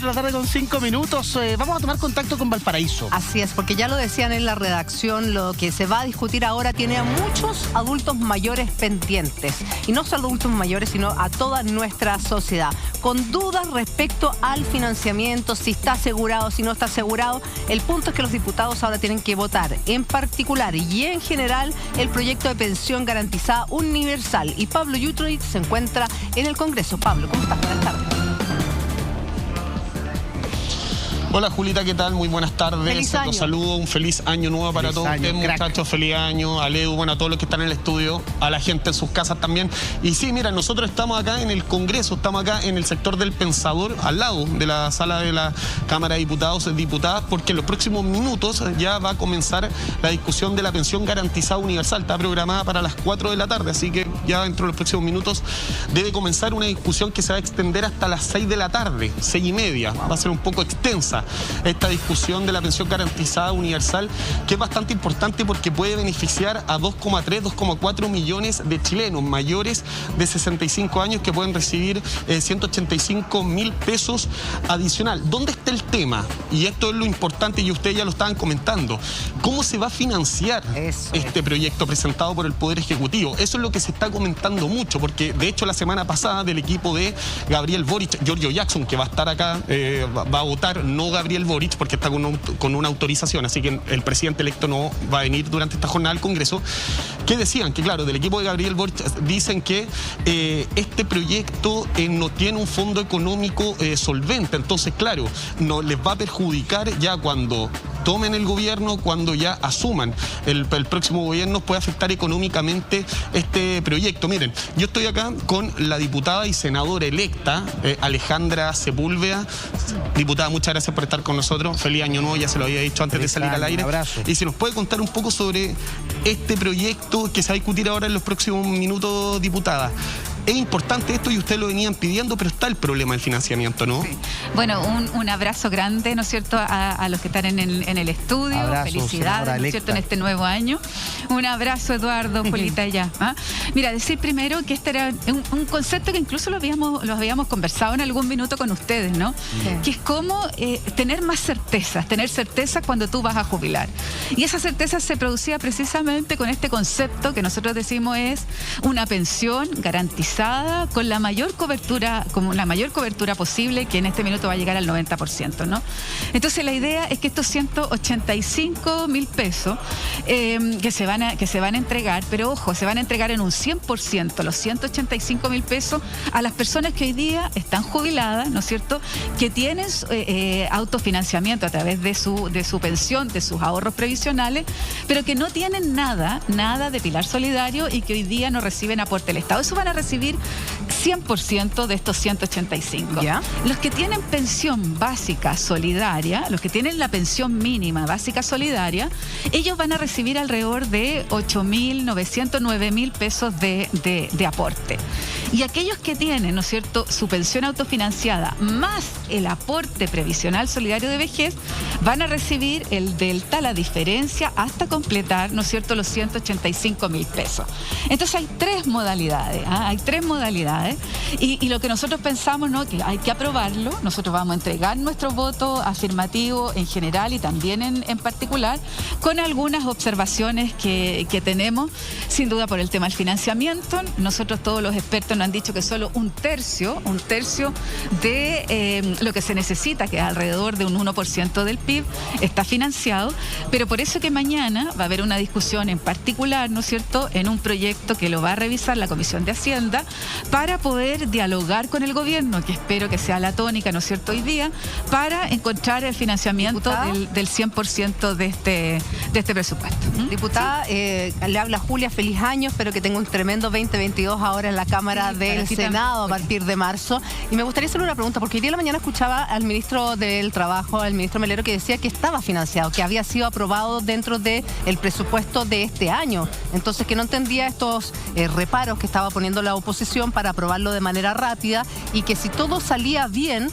4 de la tarde con 5 minutos. Vamos a tomar contacto con Valparaíso. Así es, porque ya lo decían en la redacción, lo que se va a discutir ahora tiene a muchos adultos mayores pendientes. Y no solo adultos mayores, sino a toda nuestra sociedad. Con dudas respecto al financiamiento, si está asegurado, si no está asegurado. El punto es que los diputados ahora tienen que votar en particular y en general el proyecto de pensión garantizada universal. Y Pablo Yutrovic se encuentra en el Congreso. Pablo, ¿cómo estás? Buenas tardes. Hola Julita, ¿qué tal? Muy buenas tardes. Feliz año. Los saludo, un feliz año nuevo para todos ustedes, muchachos. Feliz año, a Leo, bueno, a todos los que están en el estudio, a la gente en sus casas también. Y sí, mira, nosotros estamos acá en el Congreso, estamos acá en el sector del Pensador, al lado de la sala de la Cámara de Diputados y Diputadas, porque en los próximos minutos ya va a comenzar la discusión de la pensión garantizada universal. Está programada para las 4 de la tarde, así que ya dentro de los próximos minutos debe comenzar una discusión que se va a extender hasta las 6 de la tarde, 6:30. Va a ser un poco extensa esta discusión de la pensión garantizada universal, que es bastante importante porque puede beneficiar a 2,3, 2,4 millones de chilenos mayores de 65 años que pueden recibir 185.000 pesos adicional. ¿Dónde está el tema? Y esto es lo importante y ustedes ya lo estaban comentando. ¿Cómo se va a financiar este proyecto presentado por el Poder Ejecutivo? Eso es lo que se está comentando mucho, porque de hecho la semana pasada del equipo de Gabriel Boric, Giorgio Jackson, que va a estar acá, va a votar, no Gabriel Boric, porque está con una autorización, así que el presidente electo no va a venir durante esta jornada al Congreso, que decían que, claro, del equipo de Gabriel Boric dicen que este proyecto no tiene un fondo económico solvente, entonces, claro, no les va a perjudicar ya cuando tomen el gobierno, cuando ya asuman el próximo gobierno, puede afectar económicamente este proyecto. Miren, yo estoy acá con la diputada y senadora electa, Alejandra Sepúlveda. Diputada, muchas gracias por estar con nosotros. Feliz año nuevo, ya se lo había dicho antes de salir al aire. Y si nos puede contar un poco sobre este proyecto que se va a discutir ahora en los próximos minutos, diputada. Es importante esto y ustedes lo venían pidiendo, pero está el problema del financiamiento, ¿no? Sí. Bueno, un abrazo grande, ¿no es cierto?, a los que están en el estudio. Abrazo, felicidades, ¿no es cierto?, en este nuevo año. Un abrazo, Eduardo, Julita, ya. Mira, decir primero que este era un concepto que incluso lo habíamos conversado en algún minuto con ustedes, ¿no? Sí. Que es como tener más certezas, tener certeza cuando tú vas a jubilar. Y esa certeza se producía precisamente con este concepto que nosotros decimos es una pensión garantizada con la mayor cobertura posible, que en este minuto va a llegar al 90%, ¿no? Entonces la idea es que estos 185.000 pesos que se van a entregar, pero ojo, se van a entregar en un 100%, los 185.000 pesos a las personas que hoy día están jubiladas, ¿no es cierto?, que tienen autofinanciamiento a través de su pensión, de sus ahorros previsionales, pero que no tienen nada de pilar solidario y que hoy día no reciben aporte del Estado. Eso van a recibir 100% de estos 185. ¿Ya? Los que tienen pensión básica solidaria, los que tienen la pensión mínima básica solidaria, ellos van a recibir alrededor de 8.900, 9.000 pesos de aporte. Y aquellos que tienen, ¿no es cierto?, su pensión autofinanciada más el aporte previsional solidario de vejez, van a recibir el delta, la diferencia, hasta completar, ¿no es cierto?, los 185.000 pesos. Entonces hay tres modalidades, y lo que nosotros pensamos, ¿no?, que hay que aprobarlo. Nosotros vamos a entregar nuestro voto afirmativo en general y también en particular, con algunas observaciones que tenemos, sin duda por el tema del financiamiento. Nosotros, todos los expertos nos han dicho que solo un tercio de lo que se necesita, que es alrededor de un 1% del PIB, está financiado, pero por eso que mañana va a haber una discusión en particular, ¿no es cierto?, en un proyecto que lo va a revisar la Comisión de Hacienda, para poder dialogar con el gobierno, que espero que sea la tónica, ¿no es cierto?, hoy día, para encontrar el financiamiento del 100% de este presupuesto. Diputada, ¿sí? Le habla Julia, feliz año, espero que tenga un tremendo 2022 ahora en la Cámara del Senado a partir de marzo. Y me gustaría hacerle una pregunta, porque hoy día en la mañana escuchaba al ministro del Trabajo, al ministro Melero, que decía que estaba financiado, que había sido aprobado dentro del presupuesto de este año. Entonces, que no entendía estos reparos que estaba poniendo la oposición para aprobarlo de manera rápida, y que si todo salía bien,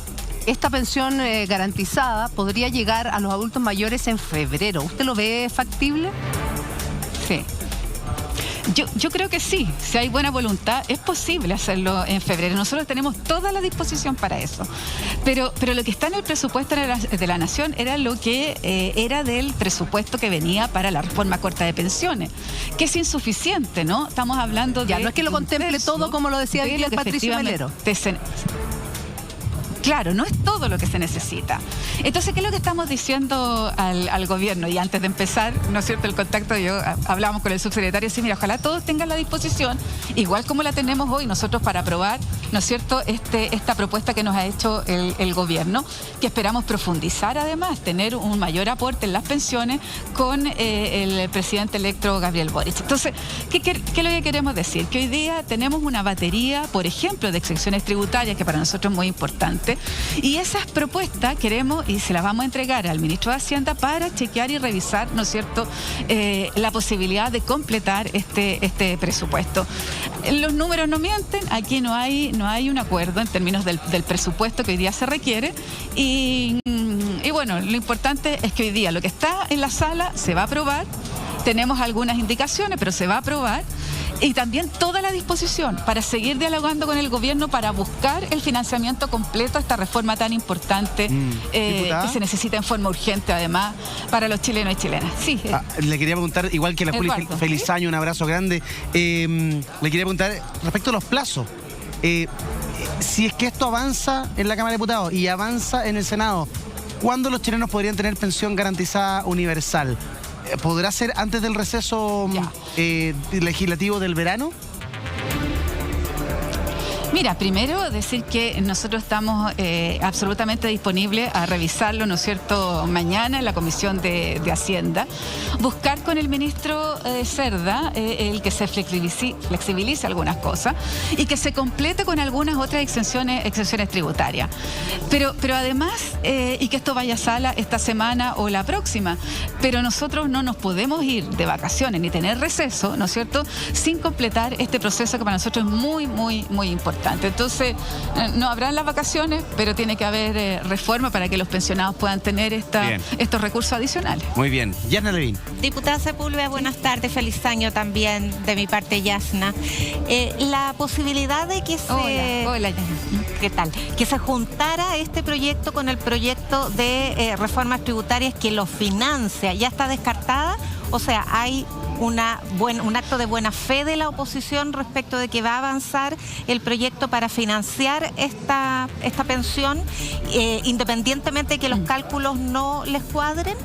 esta pensión garantizada podría llegar a los adultos mayores en febrero. ¿Usted lo ve factible? Sí. Yo creo que sí, si hay buena voluntad, es posible hacerlo en febrero. Nosotros tenemos toda la disposición para eso. Pero lo que está en el presupuesto de la Nación era lo que era del presupuesto que venía para la reforma corta de pensiones, que es insuficiente, ¿no? Estamos hablando de... Ya, no es que lo contemple todo, como lo decía el Patricio Melero. Claro, no es todo lo que se necesita. Entonces, ¿qué es lo que estamos diciendo al gobierno? Y antes de empezar, ¿no es cierto?, el contacto, hablamos con el subsecretario, sí, mira, ojalá todos tengan la disposición, igual como la tenemos hoy nosotros para aprobar, ¿no es cierto?, esta propuesta que nos ha hecho el gobierno, que esperamos profundizar además, tener un mayor aporte en las pensiones con el presidente electo Gabriel Boric. Entonces, ¿qué es lo que queremos decir? Que hoy día tenemos una batería, por ejemplo, de exenciones tributarias, que para nosotros es muy importante, y esas propuestas queremos y se las vamos a entregar al ministro de Hacienda para chequear y revisar, ¿no es cierto?, la posibilidad de completar este presupuesto. Los números no mienten, aquí no hay un acuerdo en términos del presupuesto que hoy día se requiere y bueno, lo importante es que hoy día lo que está en la sala se va a aprobar, tenemos algunas indicaciones, pero se va a aprobar. Y también toda la disposición para seguir dialogando con el gobierno para buscar el financiamiento completo a esta reforma tan importante que se necesita en forma urgente, además, para los chilenos y chilenas. Sí. Le quería preguntar, igual que la Juli, feliz año, un abrazo grande. Le quería preguntar respecto a los plazos. Si es que esto avanza en la Cámara de Diputados y avanza en el Senado, ¿cuándo los chilenos podrían tener pensión garantizada universal? ¿Podrá ser antes del receso legislativo del verano? Mira, primero decir que nosotros estamos absolutamente disponibles a revisarlo, ¿no es cierto?, mañana en la Comisión de Hacienda, buscar con el ministro Cerda el que se flexibilice algunas cosas y que se complete con algunas otras exenciones tributarias. Pero además, y que esto vaya a sala esta semana o la próxima, pero nosotros no nos podemos ir de vacaciones ni tener receso, ¿no es cierto?, sin completar este proceso que para nosotros es muy, muy, muy importante. Entonces, no habrán las vacaciones, pero tiene que haber reforma para que los pensionados puedan tener estos recursos adicionales. Muy bien. Yasna Levin. Diputada Sepúlveda, buenas tardes. Feliz año también de mi parte, Yasna. La posibilidad de que se... Hola, Yasna. ¿Qué tal? Que se juntara este proyecto con el proyecto de reformas tributarias que lo financia, ¿ya está descartada? O sea, hay un acto de buena fe de la oposición respecto de que va a avanzar el proyecto para financiar esta pensión, independientemente de que los cálculos no les cuadren.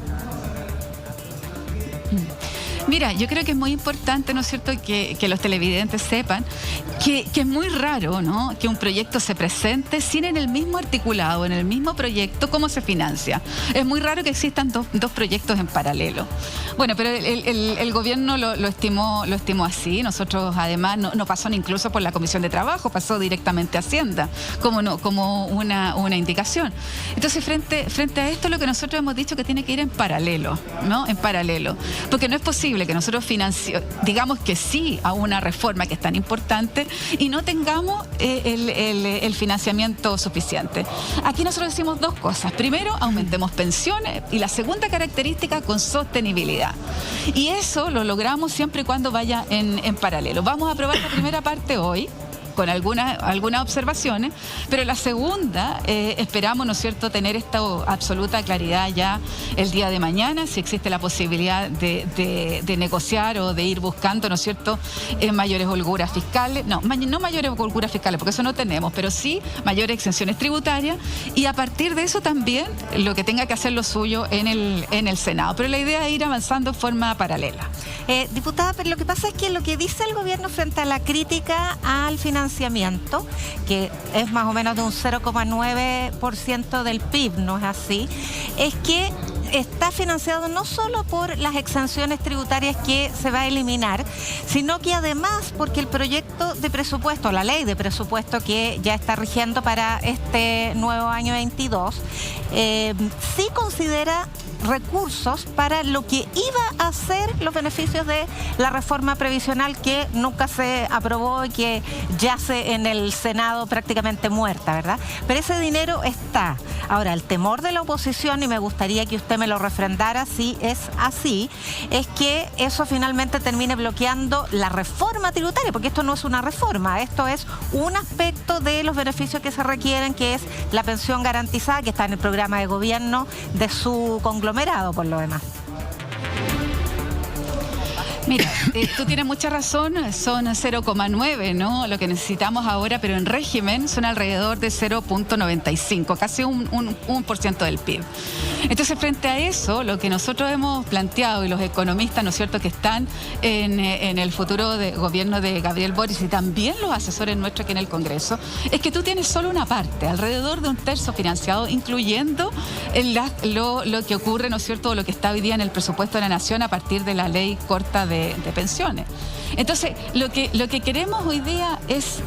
Mira, yo creo que es muy importante, ¿no es cierto?, que los televidentes sepan que es muy raro, ¿no?, que un proyecto se presente sin en el mismo articulado, en el mismo proyecto, cómo se financia. Es muy raro que existan dos proyectos en paralelo. Bueno, pero el gobierno lo estimó así. Nosotros, además, no pasó ni incluso por la Comisión de Trabajo, pasó directamente a Hacienda, como una indicación. Entonces, frente a esto, lo que nosotros hemos dicho que tiene que ir en paralelo, ¿no?, en paralelo. Porque no es posible que nosotros digamos que sí a una reforma que es tan importante y no tengamos el financiamiento suficiente. Aquí nosotros decimos dos cosas. Primero, aumentemos pensiones y la segunda característica, con sostenibilidad. Y eso lo logramos siempre y cuando vaya en paralelo. Vamos a aprobar la primera parte hoy, con algunas observaciones, pero la segunda esperamos, ¿no es cierto?, tener esta absoluta claridad ya el día de mañana, si existe la posibilidad de negociar o de ir buscando, ¿no es cierto?, mayores holguras fiscales, no mayores holguras fiscales, porque eso no tenemos, pero sí mayores exenciones tributarias, y a partir de eso también lo que tenga que hacer lo suyo en el Senado. Pero la idea es ir avanzando en forma paralela. Diputada, pero lo que pasa es que lo que dice el gobierno frente a la crítica al financiamiento, que es más o menos de un 0,9% del PIB, ¿no es así?, es que está financiado no solo por las exenciones tributarias que se va a eliminar, sino que además porque el proyecto de presupuesto, la ley de presupuesto que ya está rigiendo para este nuevo año 22, sí considera recursos para lo que iba a ser los beneficios de la reforma previsional que nunca se aprobó y que yace en el Senado prácticamente muerta, ¿verdad? Pero ese dinero está. Ahora, el temor de la oposición, y me gustaría que usted me me lo refrendara si es así, es que eso finalmente termine bloqueando la reforma tributaria, porque esto no es una reforma, esto es un aspecto de los beneficios que se requieren, que es la pensión garantizada, que está en el programa de gobierno de su conglomerado, por lo demás. Mira, tú tienes mucha razón, son 0,9, ¿no? Lo que necesitamos ahora, pero en régimen son alrededor de 0,95, casi un % del PIB. Entonces, frente a eso, lo que nosotros hemos planteado y los economistas, ¿no es cierto?, que están en el futuro de gobierno de Gabriel Boric y también los asesores nuestros aquí en el Congreso, es que tú tienes solo una parte, alrededor de un tercio financiado, incluyendo lo que ocurre, ¿no es cierto?, lo que está hoy día en el presupuesto de la Nación a partir de la ley corta de pensiones. Entonces, lo que queremos hoy día es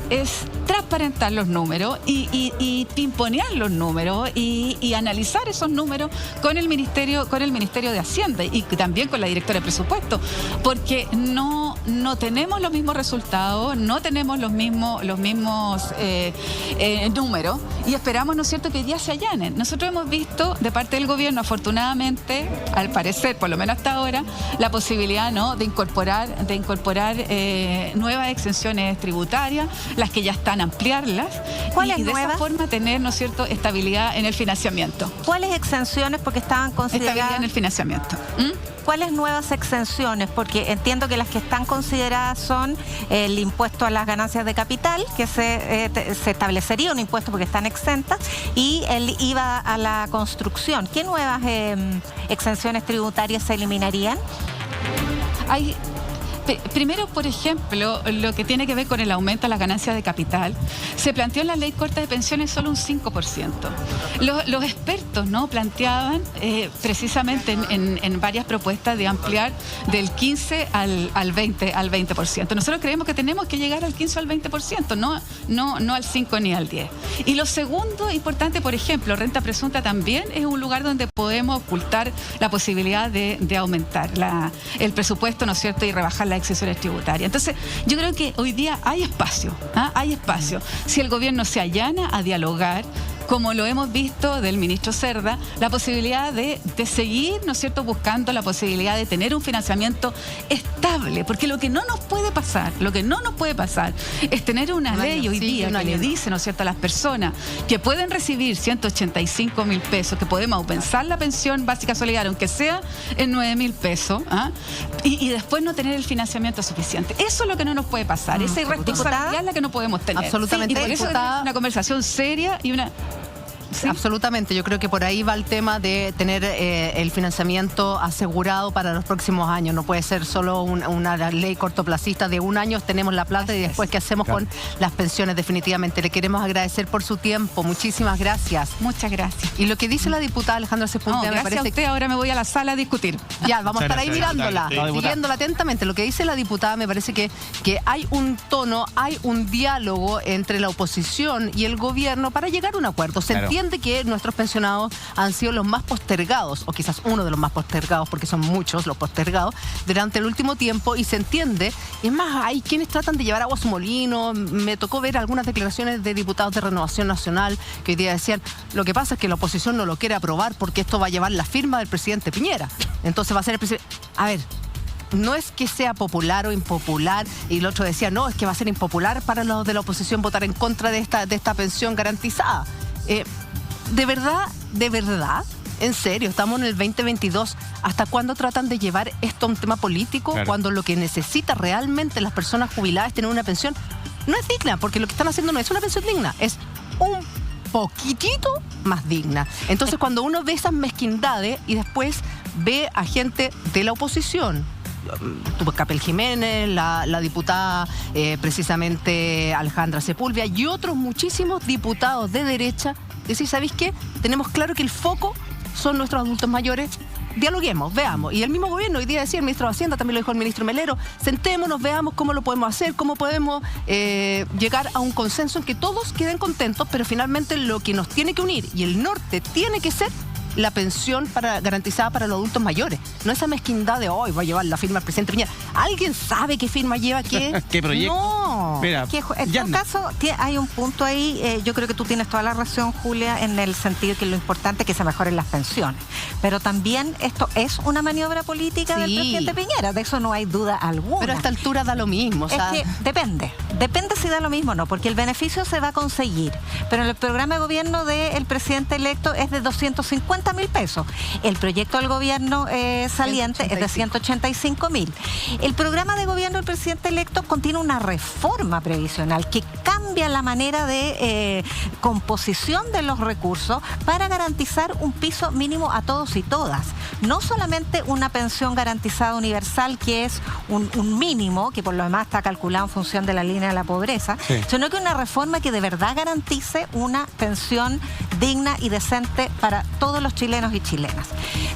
transparentar los números y pimponear los números y analizar esos números con el Ministerio de Hacienda y también con la directora de presupuesto, porque no tenemos los mismos resultados, no tenemos los mismos números y esperamos, ¿no es cierto?, que hoy día se allanen. Nosotros hemos visto de parte del gobierno, afortunadamente, al parecer, por lo menos hasta ahora, la posibilidad, ¿no?, de incorporar nuevas exenciones tributarias, las que ya están, ampliarlas. ¿Cuáles y de nuevas? esa forma tener, ¿no es cierto?, estabilidad en el financiamiento. ¿Cuáles exenciones? Porque estaban consideradas... Estabilidad en el financiamiento. ¿Cuáles nuevas exenciones? Porque entiendo que las que están consideradas son el impuesto a las ganancias de capital, que se establecería un impuesto porque están exentas, y el IVA a la construcción. ¿Qué nuevas exenciones tributarias se eliminarían? Primero, por ejemplo, lo que tiene que ver con el aumento de las ganancias de capital, se planteó en la ley corta de pensiones solo un 5%. Los expertos, ¿no?, planteaban precisamente en varias propuestas de ampliar del 15 al 20%. Nosotros creemos que tenemos que llegar al 15 o al 20%, no al 5 ni al 10. Y lo segundo importante, por ejemplo, renta presunta también es un lugar donde podemos ocultar la posibilidad de aumentar el presupuesto, ¿no es cierto?, y rebajar la exenciones tributarias. Entonces, yo creo que hoy día hay espacio, hay espacio. Si el gobierno se allana a dialogar, como lo hemos visto del ministro Cerda, la posibilidad de seguir, ¿no es cierto?, buscando la posibilidad de tener un financiamiento estable, porque lo que no nos puede pasar es tener una ley hoy día que le dice, ¿no es cierto?, a las personas que pueden recibir 185.000 pesos, que podemos aumensar la pensión básica solidaria, aunque sea en 9.000 pesos, y después no tener el financiamiento suficiente. Eso es lo que no nos puede pasar, esa irresponsabilidad es la que no podemos tener. Absolutamente. Sí, y por eso es una conversación seria y una... Sí. Absolutamente, yo creo que por ahí va el tema de tener el financiamiento asegurado para los próximos años. No puede ser solo una ley cortoplacista de un año, tenemos la plata y después qué hacemos con las pensiones. Definitivamente le queremos agradecer por su tiempo, muchísimas gracias. Muchas gracias. Y lo que dice la diputada Alejandra Sepúlveda, me parece a usted, ahora me voy a la sala a discutir. Ya, vamos a estar ahí mirándola, siguiéndola atentamente. Lo que dice la diputada me parece que hay un tono, hay un diálogo entre la oposición y el gobierno para llegar a un acuerdo. Se entiende que nuestros pensionados han sido los más postergados, o quizás uno de los más postergados, porque son muchos los postergados, durante el último tiempo, y se entiende. Es más, hay quienes tratan de llevar agua a su molino. Me tocó ver algunas declaraciones de diputados de Renovación Nacional que hoy día decían, lo que pasa es que la oposición no lo quiere aprobar porque esto va a llevar la firma del presidente Piñera. Entonces va a ser el presidente... A ver, no es que sea popular o impopular, y el otro decía, no, es que va a ser impopular para los de la oposición votar en contra de esta pensión garantizada. De verdad, en serio, estamos en el 2022. ¿Hasta cuándo tratan de llevar esto a un tema político? Claro. Cuando lo que necesita realmente las personas jubiladas es tener una pensión no es digna, porque lo que están haciendo no es una pensión digna, es un poquitito más digna. Entonces, cuando uno ve esas mezquindades y después ve a gente de la oposición, tuvo Capel Jiménez, la diputada precisamente Alejandra Sepúlveda y otros muchísimos diputados de derecha, decir, ¿sabéis qué? Tenemos claro que el foco son nuestros adultos mayores. Dialoguemos, veamos. Y el mismo gobierno hoy día decía, el ministro de Hacienda, también lo dijo el ministro Melero, sentémonos, veamos cómo lo podemos hacer, cómo podemos llegar a un consenso en que todos queden contentos, pero finalmente lo que nos tiene que unir y el norte tiene que ser la pensión garantizada para los adultos mayores. No esa mezquindad de hoy va a llevar la firma del presidente Piñera. ¿Alguien sabe qué firma lleva qué? ¿Qué proyecto? No. No, Mira, es que en todo caso hay un punto ahí, yo creo que tú tienes toda la razón, Julia, en el sentido que lo importante es que se mejoren las pensiones. Pero también esto es una maniobra política del presidente Piñera, de eso no hay duda alguna. Pero a esta altura da lo mismo. O sea... Es que depende si da lo mismo o no, porque el beneficio se va a conseguir. Pero en el programa de gobierno del presidente electo es de 250.000 pesos. El proyecto del gobierno saliente es de 185.000. El programa de gobierno del presidente electo contiene una reforma previsional que cambia la manera de composición de los recursos para garantizar un piso mínimo a todos y todas. No solamente una pensión garantizada universal, que es un mínimo, que por lo demás está calculado en función de la línea de la pobreza, sino que una reforma que de verdad garantice una pensión digna y decente para todos los chilenos y chilenas.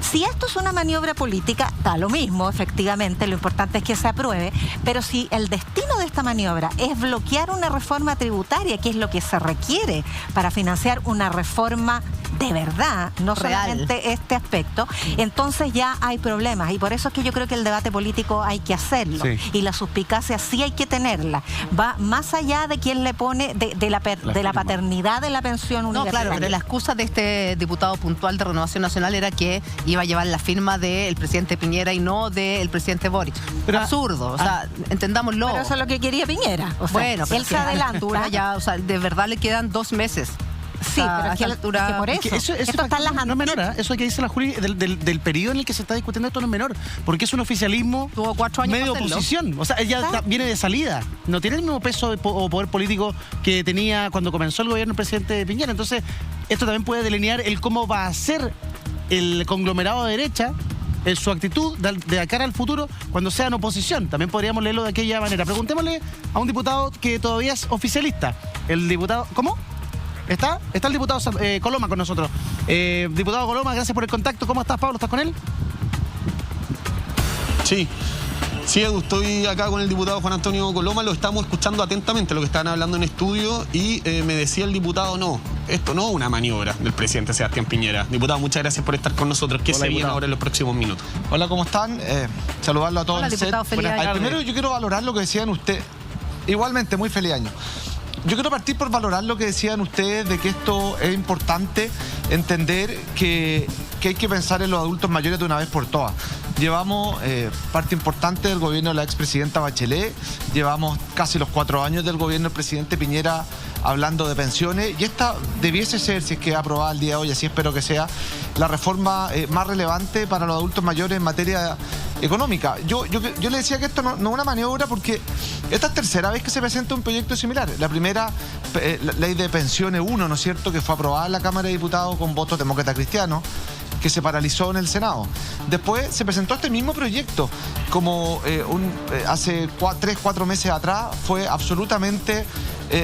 Si esto es una maniobra política, da lo mismo, efectivamente, lo importante es que se apruebe, pero si el destino de esta maniobra es bloquear una reforma tributaria, que es lo que se requiere para financiar una reforma de verdad, no solamente este aspecto, entonces ya hay problemas, y por eso es que yo creo que el debate político hay que hacerlo, y la suspicacia sí hay que tenerla, va más allá de quién le pone, de la paternidad de la pensión universal. No, claro, pero la excusa de este diputado puntual de Renovación Nacional era que iba a llevar la firma del presidente Piñera y no del presidente Boric. Pero absurdo, o sea, entendámoslo. Pero eso es lo que quería Piñera. O sea, bueno, él se adelanta. Ya, o sea, de verdad le quedan 2 meses. Sí, pero es que por eso. Esto está en las no es menor, ¿eh? Eso que dice la Juli del periodo en el que se está discutiendo esto no es menor, porque es un oficialismo medio oposición. O sea, ella viene de salida. No tiene el mismo peso o poder político que tenía cuando comenzó el gobierno del presidente Piñera. Entonces, esto también puede delinear el cómo va a ser el conglomerado de derecha en su actitud de cara al futuro cuando sea en oposición. También podríamos leerlo de aquella manera. Preguntémosle a un diputado que todavía es oficialista. El diputado... ¿Cómo? ¿Está el diputado Coloma con nosotros? Diputado Coloma, gracias por el contacto. ¿Cómo estás, Pablo? ¿Estás con él? Sí, Edu, estoy acá con el diputado Juan Antonio Coloma. Lo estamos escuchando atentamente, lo que estaban hablando en estudio, y me decía el diputado, no, esto no es una maniobra del presidente Sebastián Piñera. Diputado, muchas gracias por estar con nosotros. ¿Qué se viene ahora en los próximos minutos? Hola, ¿cómo están? Saludarlo a todos. Hola, diputado, feliz año. Primero yo quiero valorar lo que decían ustedes. Igualmente, muy feliz año. Yo quiero partir por valorar lo que decían ustedes de que esto es importante entender que hay que pensar en los adultos mayores de una vez por todas. Llevamos parte importante del gobierno de la expresidenta Bachelet, llevamos casi los 4 años del gobierno del presidente Piñera hablando de pensiones, y esta debiese ser, si es que es aprobada el día de hoy, así espero que sea, la reforma más relevante para los adultos mayores en materia económica. Yo le decía que esto no es una maniobra, porque esta es tercera vez que se presenta un proyecto similar. La primera, la ley de pensiones 1, ¿no es cierto?, que fue aprobada en la Cámara de Diputados con votos demócratas cristianos, que se paralizó en el Senado. Después se presentó este mismo proyecto, como hace 3-4 meses atrás, fue absolutamente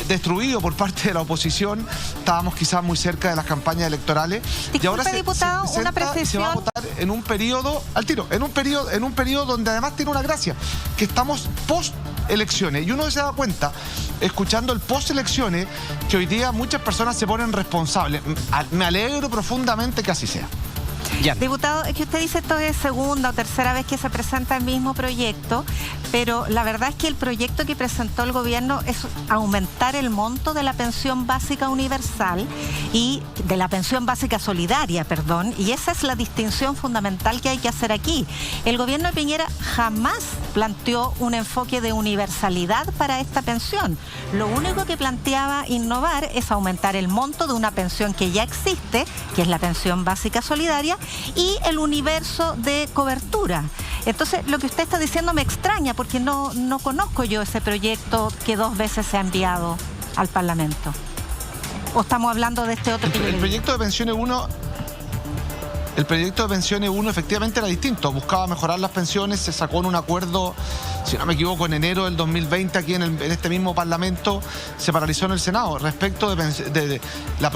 destruido por parte de la oposición. Estábamos quizás muy cerca de las campañas electorales. Disculpe, y ahora diputado, una precisión. Se va a votar en un periodo, al tiro, en un periodo donde además tiene una gracia, que estamos post elecciones, y uno se da cuenta, escuchando el post elecciones, que hoy día muchas personas se ponen responsables. Me alegro profundamente que así sea. Ya. Diputado, es que usted dice esto es segunda o tercera vez que se presenta el mismo proyecto, pero la verdad es que el proyecto que presentó el gobierno es aumentar el monto de la pensión básica universal y de la pensión básica solidaria, perdón, y esa es la distinción fundamental que hay que hacer aquí. El gobierno de Piñera jamás planteó un enfoque de universalidad para esta pensión. Lo único que planteaba innovar es aumentar el monto de una pensión que ya existe, que es la pensión básica solidaria, y el universo de cobertura. Entonces, lo que usted está diciendo me extraña, porque no conozco yo ese proyecto que 2 veces se ha enviado al Parlamento. ¿O estamos hablando de este otro? El proyecto de pensiones 1... El proyecto de pensiones 1 efectivamente era distinto, buscaba mejorar las pensiones, se sacó en un acuerdo, si no me equivoco, en enero del 2020 aquí en este mismo Parlamento, se paralizó en el Senado respecto de la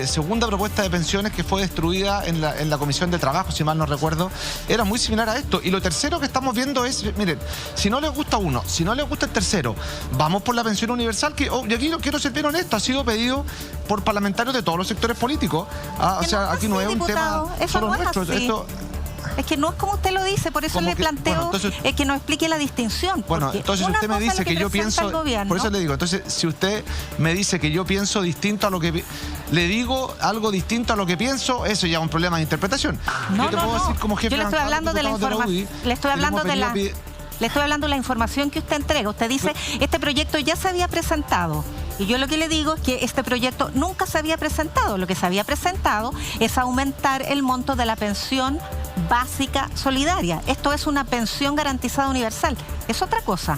segunda propuesta de pensiones que fue destruida en la Comisión de Trabajo, si mal no recuerdo, era muy similar a esto. Y lo tercero que estamos viendo es, miren, si no les gusta uno, si no les gusta el tercero, vamos por la pensión universal, que, y aquí no quiero ser bien honesto, ha sido pedido por parlamentarios de todos los sectores políticos. O sea, aquí no es un tema solo nuestro. Es que no es como usted lo dice, por eso le planteo que nos explique la distinción. Bueno, entonces usted me dice que yo pienso, por eso le digo, entonces si usted me dice que yo pienso distinto a lo que le digo algo distinto a lo que pienso, eso ya es un problema de interpretación. No, yo te puedo decir como jefe yo le estoy hablando de la información, le estoy hablando de la información que usted entrega. Usted dice, este proyecto ya se había presentado. Y yo lo que le digo es que este proyecto nunca se había presentado. Lo que se había presentado es aumentar el monto de la pensión básica solidaria. Esto es una pensión garantizada universal. ¿Es otra cosa?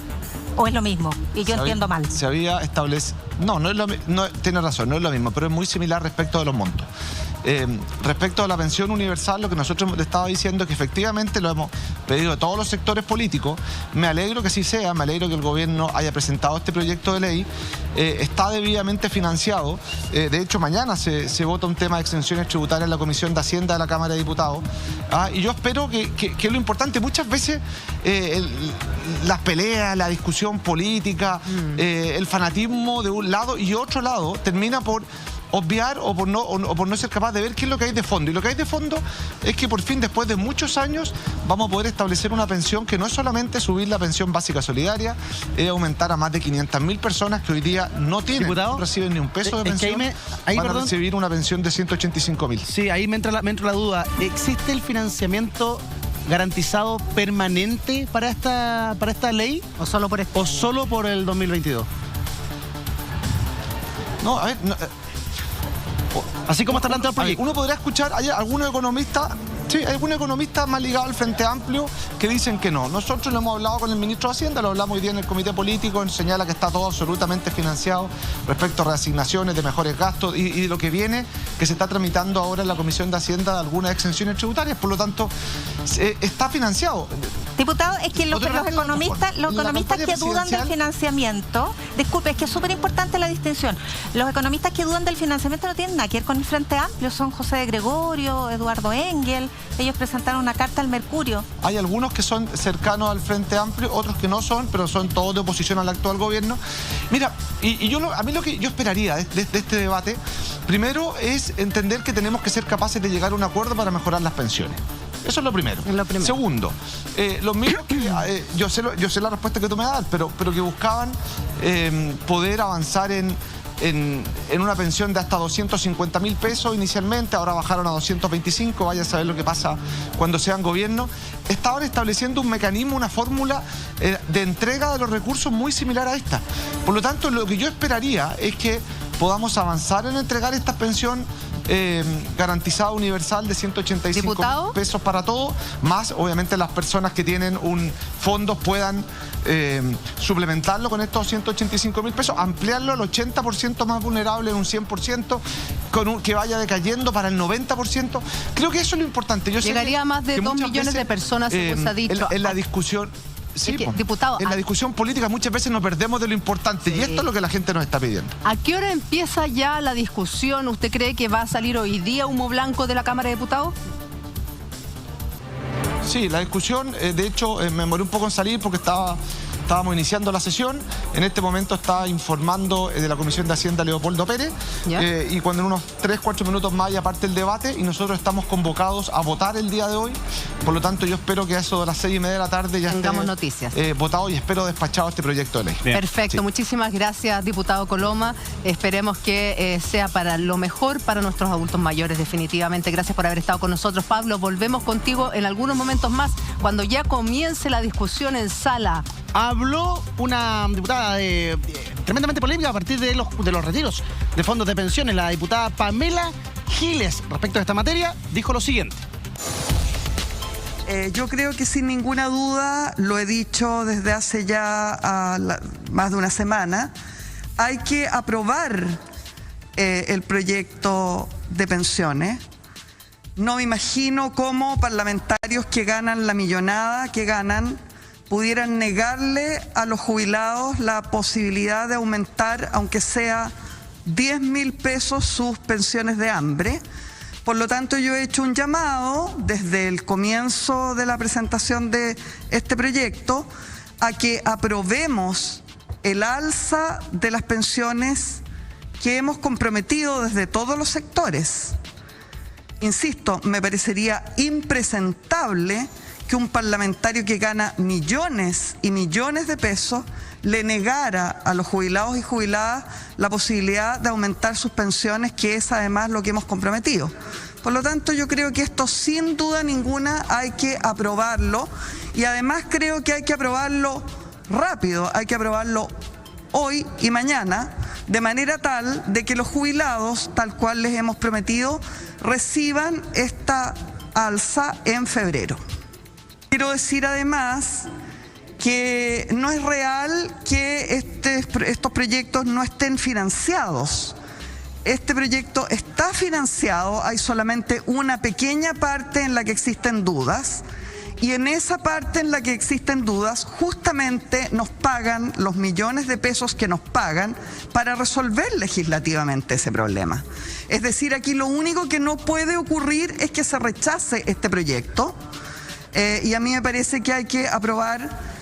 ¿O es lo mismo? Y yo entiendo mal. Se había establecido... No es lo mismo. Tiene razón, no es lo mismo, pero es muy similar respecto de los montos. Respecto a la pensión universal, lo que nosotros le estaba diciendo es que efectivamente lo hemos pedido a todos los sectores políticos. Me alegro que así sea, me alegro que el gobierno haya presentado este proyecto de ley. Está debidamente financiado. De hecho, mañana se vota un tema de exenciones tributarias en la Comisión de Hacienda de la Cámara de Diputados. Y yo espero que lo importante, muchas veces las peleas, la discusión política, el fanatismo de un lado y otro lado termina por obviar o por no ser capaz de ver qué es lo que hay de fondo. Y lo que hay de fondo es que por fin, después de muchos años, vamos a poder establecer una pensión que no es solamente subir la pensión básica solidaria, es aumentar a más de 500.000 personas que hoy día no tienen, no reciben ni un peso de pensión, van a recibir una pensión de 185.000. Sí, ahí me entra la duda. ¿Existe el financiamiento garantizado permanente para esta ley? ¿O solo por ¿O solo por el 2022? No, a ver... Así como está planteado el proyecto. Uno podría escuchar, hay algunos economistas, sí, hay algunos economistas más ligados al Frente Amplio que dicen que no. Nosotros lo hemos hablado con el ministro de Hacienda, lo hablamos hoy día en el comité político, señala que está todo absolutamente financiado respecto a reasignaciones de mejores gastos y de lo que viene, que se está tramitando ahora en la Comisión de Hacienda de algunas exenciones tributarias. Por lo tanto, está financiado. Diputado, es que los economistas que dudan del financiamiento, disculpe, es que es súper importante la distinción. Los economistas que dudan del financiamiento no tienen nada que ver con el Frente Amplio, son José de Gregorio, Eduardo Engel, ellos presentaron una carta al Mercurio. Hay algunos que son cercanos al Frente Amplio, otros que no son, pero son todos de oposición al actual gobierno. Mira, a mí lo que yo esperaría de este debate, primero es entender que tenemos que ser capaces de llegar a un acuerdo para mejorar las pensiones. Eso es lo primero. Segundo, los mismos que, yo sé la respuesta que tú me das, pero que buscaban poder avanzar en una pensión de hasta 250.000 pesos inicialmente, ahora bajaron a 225, vaya a saber lo que pasa cuando sean gobierno. Estaban estableciendo un mecanismo, una fórmula de entrega de los recursos muy similar a esta. Por lo tanto, lo que yo esperaría es que podamos avanzar en entregar esta pensión garantizada universal de 185 pesos para todos, más obviamente las personas que tienen un fondo puedan suplementarlo con estos 185.000 pesos, ampliarlo al 80% más vulnerable en un 100%, que vaya decayendo para el 90%. Creo que eso es lo importante. Yo llegaría a más de 2 millones de personas, según se ha dicho. En la discusión... Sí, diputado, en la discusión política muchas veces nos perdemos de lo importante, y esto es lo que la gente nos está pidiendo. ¿A qué hora empieza ya la discusión? ¿Usted cree que va a salir hoy día humo blanco de la Cámara de Diputados? Sí, la discusión, de hecho, me demoré un poco en salir porque estábamos iniciando la sesión. En este momento está informando de la Comisión de Hacienda Leopoldo Pérez, y cuando en unos 3-4 minutos más ya parte el debate, y nosotros estamos convocados a votar el día de hoy. Por lo tanto, yo espero que a eso de las 6:30 de la tarde ya tengamos noticias. Votado, y espero despachado este proyecto de ley. Bien. Perfecto, muchísimas gracias, diputado Coloma. Esperemos que sea para lo mejor para nuestros adultos mayores, definitivamente. Gracias por haber estado con nosotros, Pablo. Volvemos contigo en algunos momentos más, cuando ya comience la discusión en sala. Habló una diputada tremendamente polémica a partir de los retiros de fondos de pensiones. La diputada Pamela Giles, respecto a esta materia, dijo lo siguiente. Yo creo que sin ninguna duda, lo he dicho desde hace ya más de una semana, hay que aprobar el proyecto de pensiones. No me imagino cómo parlamentarios que ganan la millonada que ganan pudieran negarle a los jubilados la posibilidad de aumentar, aunque sea 10.000 pesos, sus pensiones de hambre. Por lo tanto, yo he hecho un llamado desde el comienzo de la presentación de este proyecto a que aprobemos el alza de las pensiones que hemos comprometido desde todos los sectores. insisto, me parecería impresentable que un parlamentario que gana millones y millones de pesos le negara a los jubilados y jubiladas la posibilidad de aumentar sus pensiones, que es además lo que hemos comprometido. Por lo tanto, yo creo que esto sin duda ninguna hay que aprobarlo, y además creo que hay que aprobarlo rápido, hay que aprobarlo hoy y mañana, de manera tal de que los jubilados, tal cual les hemos prometido, reciban esta alza en febrero. Quiero decir además que no es real que estos proyectos no estén financiados. Este proyecto está financiado, hay solamente una pequeña parte en la que existen dudas, y en esa parte en la que existen dudas justamente nos pagan los millones de pesos que nos pagan para resolver legislativamente ese problema. Es decir, aquí lo único que no puede ocurrir es que se rechace este proyecto, y a mí me parece que hay que aprobar.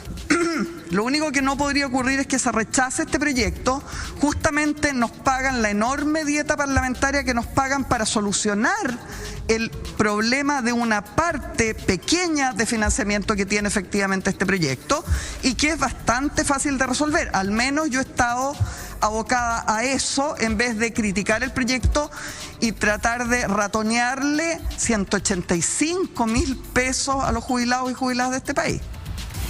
Lo único que no podría ocurrir es que se rechace este proyecto. Justamente nos pagan la enorme dieta parlamentaria que nos pagan para solucionar el problema de una parte pequeña de financiamiento que tiene efectivamente este proyecto, y que es bastante fácil de resolver. Al menos yo he estado abocada a eso, en vez de criticar el proyecto y tratar de ratonearle 185.000 pesos a los jubilados y jubiladas de este país.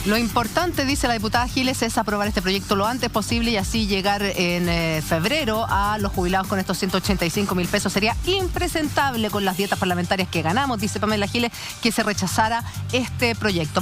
Lo importante, dice la diputada Giles, es aprobar este proyecto lo antes posible y así llegar en febrero a los jubilados con estos 185.000 pesos. Sería impresentable con las dietas parlamentarias que ganamos, dice Pamela Giles, que se rechazara este proyecto.